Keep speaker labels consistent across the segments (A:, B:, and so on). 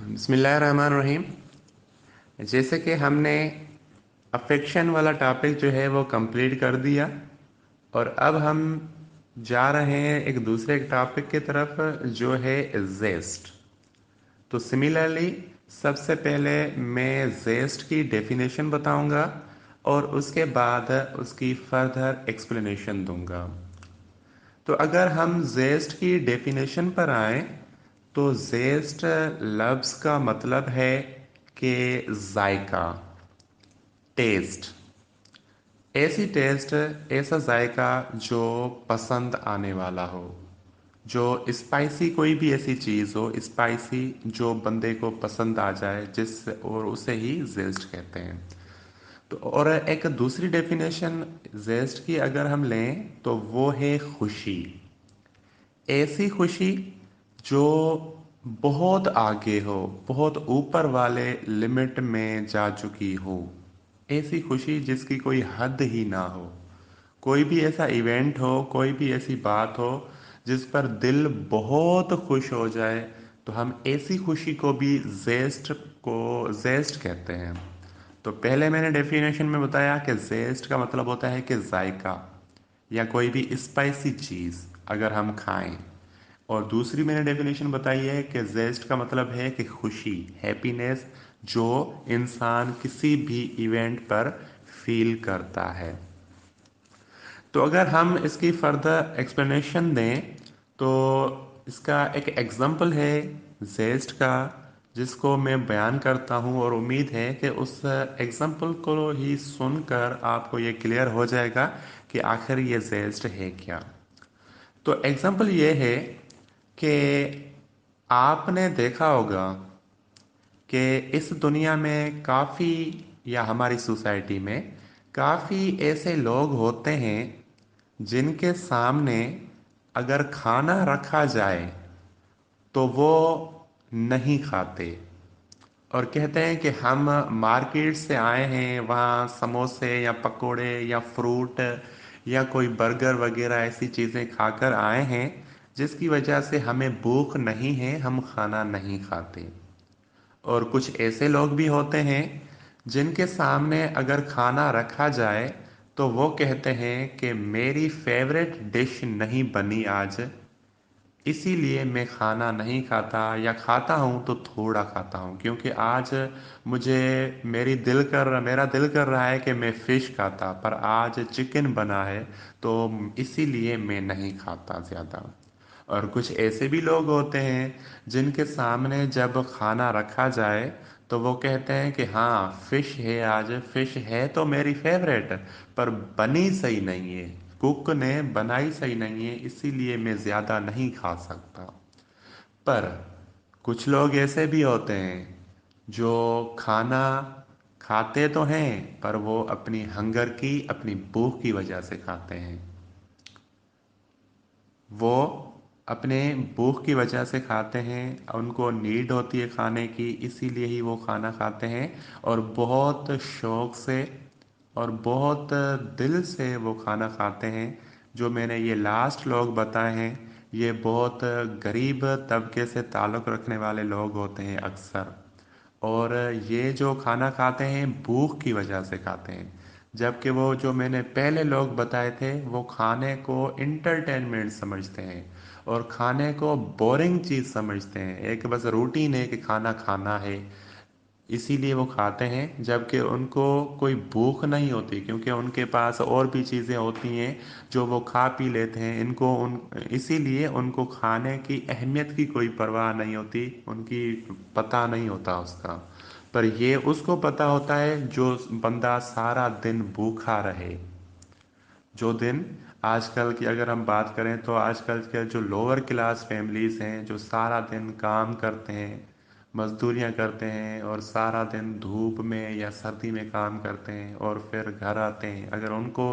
A: बिस्मिल्लाहिर्रहमानिर्रहीम। जैसे कि हमने अफेक्शन वाला टॉपिक जो है वो कंप्लीट कर दिया और अब हम जा रहे हैं एक दूसरे टॉपिक की तरफ जो है जेस्ट। तो सिमिलरली सबसे पहले मैं जेस्ट की डेफिनेशन बताऊंगा और उसके बाद उसकी फर्दर एक्सप्लेनेशन दूंगा। तो अगर हम जेस्ट की डेफिनेशन पर आए तो जेस्ट लफ्ज़ का मतलब है कि जायका, टेस्ट, ऐसी टेस्ट, ऐसा जायका जो पसंद आने वाला हो, जो स्पाइसी, कोई भी ऐसी चीज़ हो स्पाइसी जो बंदे को पसंद आ जाए, जिस और उसे ही जेस्ट कहते हैं। तो और एक दूसरी डेफिनेशन जेस्ट की अगर हम लें तो वो है खुशी, ऐसी खुशी जो बहुत आगे हो, बहुत ऊपर वाले लिमिट में जा चुकी हो, ऐसी खुशी जिसकी कोई हद ही ना हो। कोई भी ऐसा इवेंट हो, कोई भी ऐसी बात हो जिस पर दिल बहुत खुश हो जाए, तो हम ऐसी खुशी को भी जेस्ट कहते हैं। तो पहले मैंने डेफिनेशन में बताया कि जेस्ट का मतलब होता है कि जायका या कोई भी स्पाइसी चीज़ अगर हम खाएं। और दूसरी मैंने डेफिनेशन बताई है कि जेस्ट का मतलब है कि खुशी, हैप्पीनेस जो इंसान किसी भी इवेंट पर फील करता है। तो अगर हम इसकी फर्दर एक्सप्लेनेशन दें तो इसका एक एग्जांपल है जेस्ट का, जिसको मैं बयान करता हूं और उम्मीद है कि उस एग्जांपल को ही सुनकर आपको ये क्लियर हो जाएगा कि आखिर ये जेस्ट है क्या। तो एग्जांपल ये है कि आपने देखा होगा कि इस दुनिया में काफ़ी, या हमारी सोसाइटी में काफ़ी ऐसे लोग होते हैं जिनके सामने अगर खाना रखा जाए तो वो नहीं खाते और कहते हैं कि हम मार्केट से आए हैं, वहाँ समोसे या पकोड़े या फ्रूट या कोई बर्गर वगैरह ऐसी चीज़ें खाकर आए हैं जिसकी वजह से हमें भूख नहीं है, हम खाना नहीं खाते। और कुछ ऐसे लोग भी होते हैं जिनके सामने अगर खाना रखा जाए तो वो कहते हैं कि मेरी फेवरेट डिश नहीं बनी आज, इसीलिए मैं खाना नहीं खाता, या खाता हूँ तो थोड़ा खाता हूँ क्योंकि आज मुझे मेरा दिल कर रहा है कि मैं फिश खाता, पर आज चिकन बना है तो इसीलिए मैं नहीं खाता ज़्यादा। और कुछ ऐसे भी लोग होते हैं जिनके सामने जब खाना रखा जाए तो वो कहते हैं कि हाँ फिश है, आज फिश है तो मेरी फेवरेट, पर बनी सही नहीं है, कुक ने बनाई सही नहीं है, इसीलिए मैं ज़्यादा नहीं खा सकता। पर कुछ लोग ऐसे भी होते हैं जो खाना खाते तो हैं पर वो अपनी हंगर की, अपनी भूख की वजह से खाते हैं। वो अपने भूख की वजह से खाते हैं, उनको नीड होती है खाने की, इसीलिए ही वो खाना खाते हैं और बहुत शौक से और बहुत दिल से वो खाना खाते हैं। जो मैंने ये लास्ट लोग बताए हैं ये बहुत गरीब तबके से ताल्लुक़ रखने वाले लोग होते हैं अक्सर, और ये जो खाना खाते हैं भूख की वजह से खाते हैं। जबकि वो जो मैंने पहले लोग बताए थे वो खाने को इंटरटेनमेंट समझते हैं और खाने को बोरिंग चीज़ समझते हैं, एक बस रूटीन है कि खाना खाना है, इसीलिए वो खाते हैं। जबकि उनको कोई भूख नहीं होती क्योंकि उनके पास और भी चीज़ें होती हैं जो वो खा पी लेते हैं, इनको उन इसीलिए उनको खाने की अहमियत की कोई परवाह नहीं होती, उनकी पता नहीं होता उसका। पर ये उसको पता होता है जो बंदा सारा दिन भूखा रहे। जो दिन आजकल की अगर हम बात करें तो आजकल के जो लोअर क्लास फैमिलीज़ हैं जो सारा दिन काम करते हैं, मजदूरियां करते हैं और सारा दिन धूप में या सर्दी में काम करते हैं और फिर घर आते हैं, अगर उनको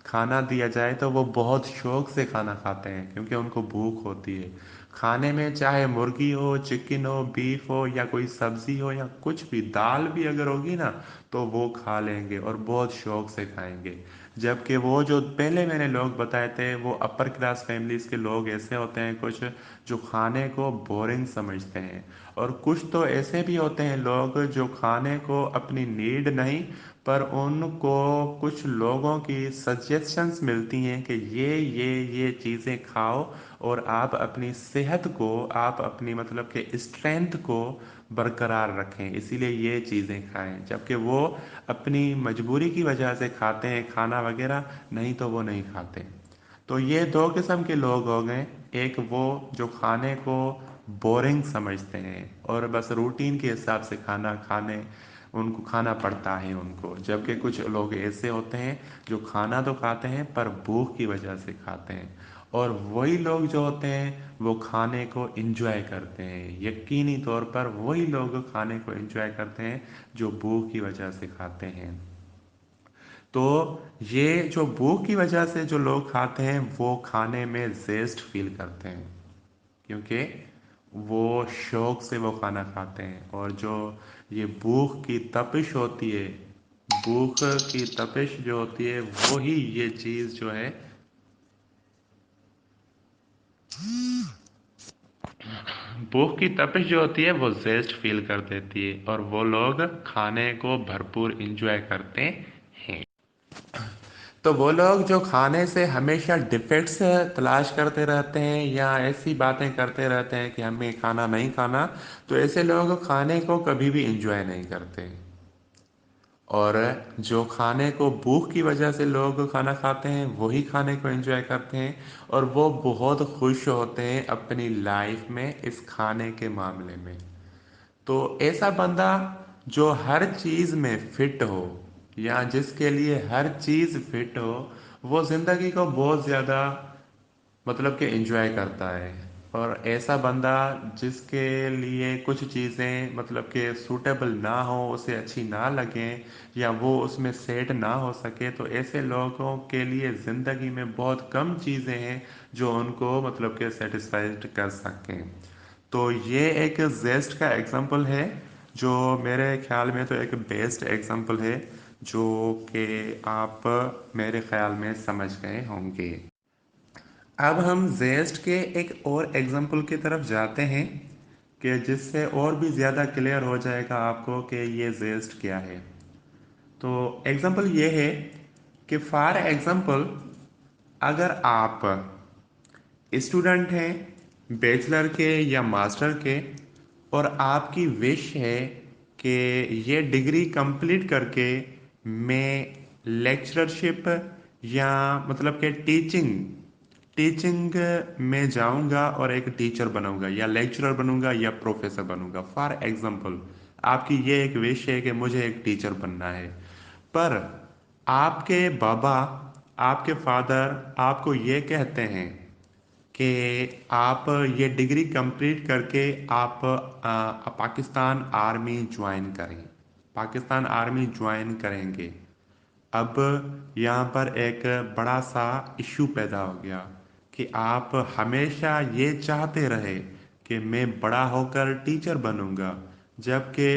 A: खाना दिया जाए तो वो बहुत शौक से खाना खाते हैं क्योंकि उनको भूख होती है। खाने में चाहे मुर्गी हो, चिकन हो, बीफ हो या कोई सब्जी हो या कुछ भी, दाल भी अगर होगी ना तो वो खा लेंगे और बहुत शौक से खाएंगे। जबकि वो जो पहले मैंने लोग बताए थे वो अपर क्लास फैमिलीज के लोग ऐसे होते हैं कुछ जो खाने को बोरिंग समझते हैं और कुछ तो ऐसे भी होते हैं लोग जो खाने को अपनी नीड नहीं, पर उनको कुछ लोगों की सजेशंस मिलती हैं कि ये चीज़ें खाओ और आप अपनी सेहत को, आप अपनी मतलब के स्ट्रेंथ को बरकरार रखें, इसीलिए ये चीज़ें खाएं। जबकि वो अपनी मजबूरी की वजह से खाते हैं खाना वगैरह, नहीं तो वो नहीं खाते। तो ये दो किस्म के लोग हो गए। एक वो जो खाने को बोरिंग समझते हैं और बस रूटीन के हिसाब से खाना खाने उनको खाना पड़ता है उनको, जबकि कुछ लोग ऐसे होते हैं जो खाना तो खाते हैं पर भूख की वजह से खाते हैं। और वही लोग जो होते हैं वो खाने को एंजॉय करते हैं, यकीनी तौर पर वही लोग खाने को एंजॉय करते हैं जो भूख की वजह से खाते हैं। तो ये जो भूख की वजह से जो लोग खाते हैं वो खाने में जेस्ट फील करते हैं, क्योंकि वो शौक से वो खाना खाते हैं। और जो ये भूख की तपिश होती है, भूख की तपिश जो होती है वो ही ये चीज़ जो है, भूख की तपिश जो होती है वो जेस्ट फील कर देती है और वो लोग खाने को भरपूर इंजॉय करते हैं। तो वो लोग जो खाने से हमेशा डिफेक्ट्स तलाश करते रहते हैं या ऐसी बातें करते रहते हैं कि हमें खाना नहीं खाना, तो ऐसे लोग खाने को कभी भी इंजॉय नहीं करते। और जो खाने को भूख की वजह से लोग खाना खाते हैं वही खाने को एंजॉय करते हैं और वो बहुत खुश होते हैं अपनी लाइफ में इस खाने के मामले में। तो ऐसा बंदा जो हर चीज़ में फिट हो या जिसके लिए हर चीज़ फिट हो, वो ज़िंदगी को बहुत ज़्यादा मतलब कि एंजॉय करता है। और ऐसा बंदा जिसके लिए कुछ चीज़ें मतलब कि सूटेबल ना हो, उसे अच्छी ना लगें या वो उसमें सेट ना हो सके, तो ऐसे लोगों के लिए ज़िंदगी में बहुत कम चीज़ें हैं जो उनको मतलब कि सेटिस्फाइड कर सकें। तो ये एक जेस्ट का एग्जांपल है जो मेरे ख्याल में तो एक बेस्ट एग्जांपल है, जो कि आप मेरे ख्याल में समझ गए होंगे। अब हम जेस्ट के एक और एग्जांपल की तरफ जाते हैं कि जिससे और भी ज़्यादा क्लियर हो जाएगा आपको कि ये जेस्ट क्या है। तो एग्जांपल ये है कि फॉर एग्जांपल अगर आप स्टूडेंट हैं बैचलर के या मास्टर के, और आपकी विश है कि ये डिग्री कंप्लीट करके मैं लेक्चरशिप या मतलब कि टीचिंग टीचिंग में जाऊंगा और एक टीचर बनूंगा या लेक्चरर बनूंगा या प्रोफेसर बनूंगा। फॉर एग्जांपल आपकी ये एक विश है कि मुझे एक टीचर बनना है, पर आपके बाबा, आपके फादर आपको ये कहते हैं कि आप ये डिग्री कंप्लीट करके आप पाकिस्तान आर्मी ज्वाइन करें, पाकिस्तान आर्मी ज्वाइन करेंगे। अब यहाँ पर एक बड़ा सा इशू पैदा हो गया कि आप हमेशा ये चाहते रहे कि मैं बड़ा होकर टीचर बनूंगा, जबकि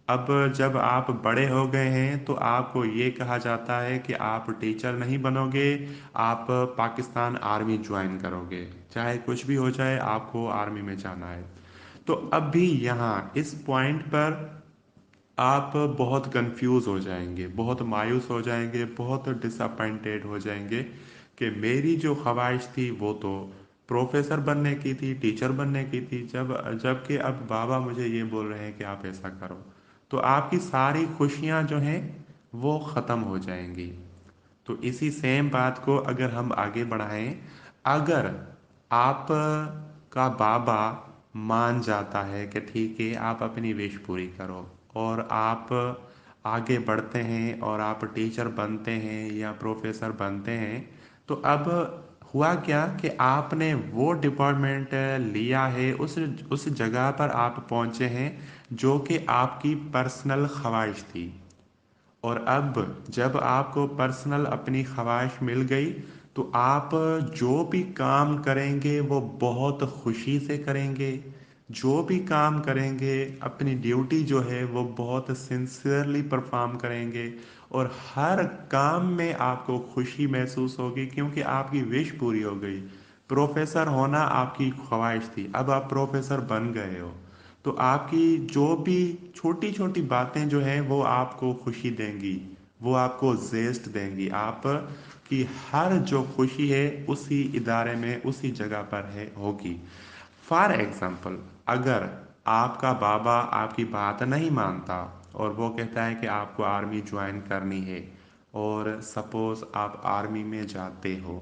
A: अब जब आप बड़े हो गए हैं तो आपको ये कहा जाता है कि आप टीचर नहीं बनोगे, आप पाकिस्तान आर्मी ज्वाइन करोगे, चाहे कुछ भी हो जाए आपको आर्मी में जाना है। तो अब भी यहाँ इस पॉइंट पर आप बहुत कंफ्यूज हो जाएंगे, बहुत मायूस हो जाएंगे, बहुत डिसअपॉइंटेड हो जाएंगे कि मेरी जो ख्वाहिश थी वो तो प्रोफेसर बनने की थी, टीचर बनने की थी, जबकि अब बाबा मुझे ये बोल रहे हैं कि आप ऐसा करो। तो आपकी सारी खुशियां जो हैं वो ख़त्म हो जाएंगी। तो इसी सेम बात को अगर हम आगे बढ़ाएं, अगर आप का बाबा मान जाता है कि ठीक है आप अपनी विश पूरी करो और आप आगे बढ़ते हैं और आप टीचर बनते हैं या प्रोफेसर बनते हैं, तो अब हुआ क्या कि आपने वो डिपार्टमेंट लिया है, उस जगह पर आप पहुंचे हैं जो कि आपकी पर्सनल ख्वाहिश थी। और अब जब आपको पर्सनल अपनी ख्वाहिश मिल गई तो आप जो भी काम करेंगे वो बहुत खुशी से करेंगे, जो भी काम करेंगे अपनी ड्यूटी जो है वो बहुत सिंसियरली परफॉर्म करेंगे और हर काम में आपको खुशी महसूस होगी क्योंकि आपकी विश पूरी हो गई। प्रोफेसर होना आपकी ख्वाहिश थी, अब आप प्रोफेसर बन गए हो। تو آپ کی جو بھی چھوٹی چھوٹی باتیں جو ہیں وہ آپ کو خوشی دیں گی، وہ آپ کو زیست دیں گی، آپ کی ہر جو خوشی ہے اسی ادارے میں اسی جگہ پر ہے ہوگی۔ فار ایگزامپل، اگر آپ کا بابا آپ کی بات نہیں مانتا اور وہ کہتا ہے کہ آپ کو آرمی جوائن کرنی ہے، اور سپوز آپ آرمی میں جاتے ہو،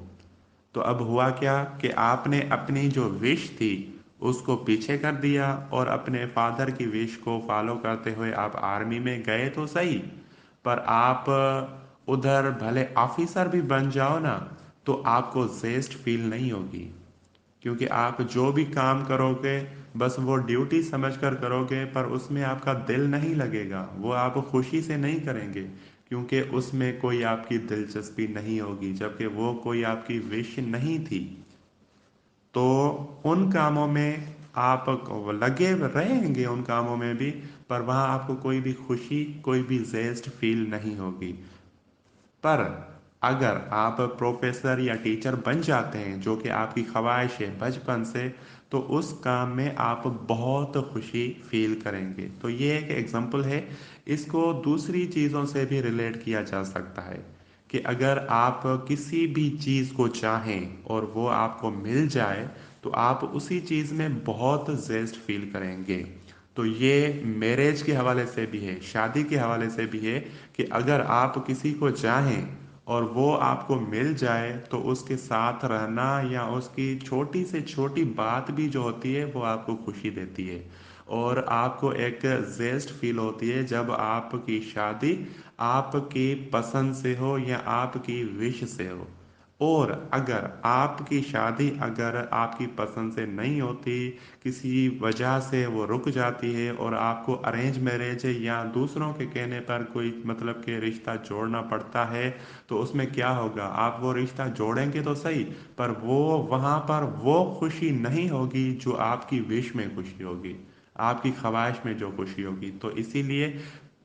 A: تو اب ہوا کیا کہ آپ نے اپنی جو وش تھی اس کو پیچھے کر دیا اور اپنے فادر کی وش کو فالو کرتے ہوئے آپ آرمی میں گئے تو صحیح، پر آپ ادھر بھلے آفیسر بھی بن جاؤ نا تو آپ کو زیسٹ فیل نہیں ہوگی، کیونکہ آپ جو بھی کام کرو گے بس وہ ڈیوٹی سمجھ کر کرو گے، پر اس میں آپ کا دل نہیں لگے گا، وہ آپ خوشی سے نہیں کریں گے، کیونکہ اس میں کوئی آپ کی دلچسپی نہیں ہوگی، جبکہ وہ کوئی آپ کی وش نہیں تھی۔ تو ان کاموں میں آپ لگے رہیں گے، ان کاموں میں بھی، پر وہاں آپ کو کوئی بھی خوشی، کوئی بھی زیسٹ فیل نہیں ہوگی۔ پر اگر آپ پروفیسر یا ٹیچر بن جاتے ہیں، جو کہ آپ کی خواہش ہے بچپن سے، تو اس کام میں آپ بہت خوشی فیل کریں گے۔ تو یہ ایک ایگزامپل ہے، اس کو دوسری چیزوں سے بھی ریلیٹ کیا جا سکتا ہے کہ اگر آپ کسی بھی چیز کو چاہیں اور وہ آپ کو مل جائے تو آپ اسی چیز میں بہت زیسٹ فیل کریں گے۔ تو یہ میرج کے حوالے سے بھی ہے، شادی کے حوالے سے بھی ہے، کہ اگر آپ کسی کو چاہیں اور وہ آپ کو مل جائے تو اس کے ساتھ رہنا یا اس کی چھوٹی سے چھوٹی بات بھی جو ہوتی ہے وہ آپ کو خوشی دیتی ہے، اور آپ کو ایک زیسٹ فیل ہوتی ہے جب آپ کی شادی آپ کی پسند سے ہو یا آپ کی وش سے ہو۔ اور اگر آپ کی شادی اگر آپ کی پسند سے نہیں ہوتی، کسی وجہ سے وہ رک جاتی ہے اور آپ کو ارینج میرج یا دوسروں کے کہنے پر کوئی مطلب کہ رشتہ جوڑنا پڑتا ہے، تو اس میں کیا ہوگا؟ آپ وہ رشتہ جوڑیں گے تو صحیح، پر وہ وہاں پر وہ خوشی نہیں ہوگی جو آپ کی وش میں خوشی ہوگی، آپ کی خواہش میں جو خوشی ہوگی۔ تو اسی لیے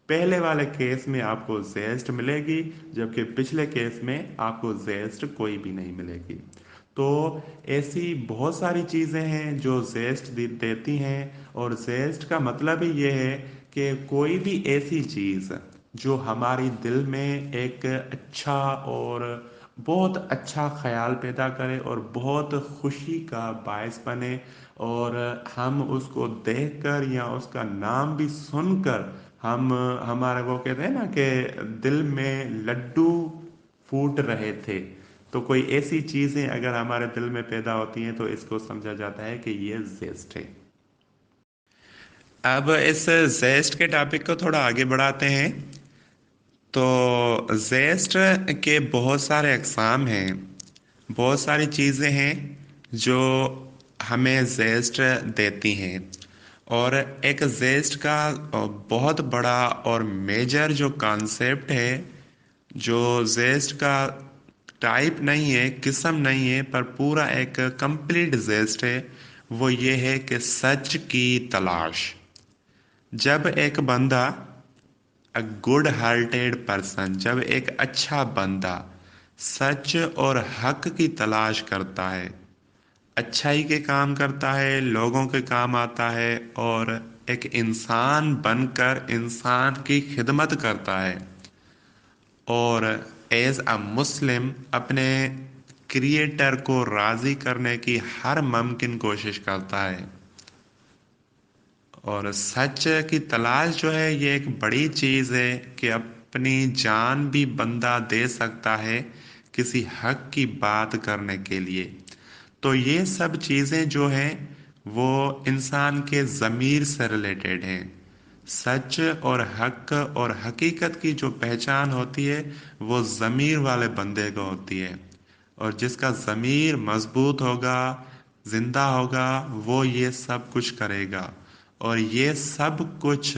A: پہلے والے کیس میں آپ کو زیسٹ ملے گی، جبکہ پچھلے کیس میں آپ کو زیسٹ کوئی بھی نہیں ملے گی۔ تو ایسی بہت ساری چیزیں ہیں جو زیسٹ دیتی ہیں، اور زیسٹ کا مطلب ہی یہ ہے کہ کوئی بھی ایسی چیز جو ہماری دل میں ایک اچھا اور بہت اچھا خیال پیدا کرے اور بہت خوشی کا باعث بنے، اور ہم اس کو دیکھ کر یا اس کا نام بھی سن کر ہمارے وہ کہتے ہیں نا کہ دل میں لڈو پھوٹ رہے تھے، تو کوئی ایسی چیزیں اگر ہمارے دل میں پیدا ہوتی ہیں تو اس کو سمجھا جاتا ہے کہ یہ زیسٹ ہے۔ اب اس زیسٹ کے ٹاپک کو تھوڑا آگے بڑھاتے ہیں۔ تو زیسٹ کے بہت سارے اقسام ہیں، بہت ساری چیزیں ہیں جو ہمیں زیسٹ دیتی ہیں، اور ایک زیسٹ کا بہت بڑا اور میجر جو کانسیپٹ ہے، جو زیسٹ کا ٹائپ نہیں ہے، قسم نہیں ہے، پر پورا ایک کمپلیٹ زیسٹ ہے، وہ یہ ہے کہ سچ کی تلاش۔ جب ایک بندہ گڈ ہارٹیڈ پرسن، جب ایک اچھا بندہ سچ اور حق کی تلاش کرتا ہے، اچھائی کے کام کرتا ہے، لوگوں کے کام آتا ہے، اور ایک انسان بن کر انسان کی خدمت کرتا ہے، اور ایز اے مسلم اپنے کریٹر کو راضی کرنے کی ہر ممکن کوشش کرتا ہے، اور سچ کی تلاش جو ہے یہ ایک بڑی چیز ہے کہ اپنی جان بھی بندہ دے سکتا ہے کسی حق کی بات کرنے کے لیے۔ تو یہ سب چیزیں جو ہیں وہ انسان کے ضمیر سے ریلیٹڈ ہیں۔ سچ اور حق اور حقیقت کی جو پہچان ہوتی ہے وہ ضمیر والے بندے کو ہوتی ہے، اور جس کا ضمیر مضبوط ہوگا، زندہ ہوگا، وہ یہ سب کچھ کرے گا، اور یہ سب کچھ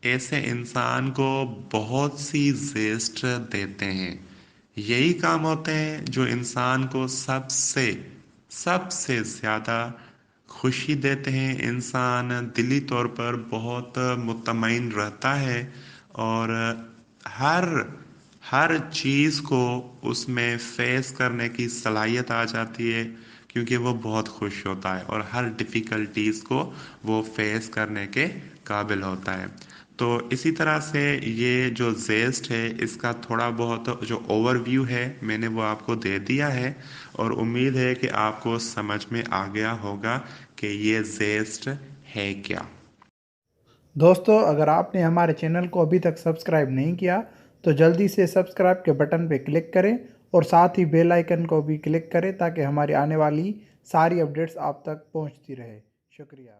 A: ایسے انسان کو بہت سی زیسٹ دیتے ہیں۔ یہی کام ہوتے ہیں جو انسان کو سب سے زیادہ خوشی دیتے ہیں، انسان دلی طور پر بہت مطمئن رہتا ہے، اور ہر ہر چیز کو اس میں فیس کرنے کی صلاحیت آ جاتی ہے، کیونکہ وہ بہت خوش ہوتا ہے اور ہر ڈیفیکلٹیز کو وہ فیس کرنے کے قابل ہوتا ہے. تو اسی طرح سے یہ جو زیسٹ ہے اس کا تھوڑا بہت جو اوور ویو ہے میں نے وہ آپ کو دے دیا ہے، اور امید ہے کہ آپ کو سمجھ میں آ گیا ہوگا کہ یہ زیسٹ ہے کیا.
B: دوستو اگر آپ نے ہمارے چینل کو ابھی تک سبسکرائب نہیں کیا تو جلدی سے سبسکرائب کے بٹن پہ کلک کریں اور ساتھ ہی بیل آئیکن کو بھی کلک کریں تاکہ ہماری آنے والی ساری اپڈیٹس آپ تک پہنچتی رہے. شکریہ.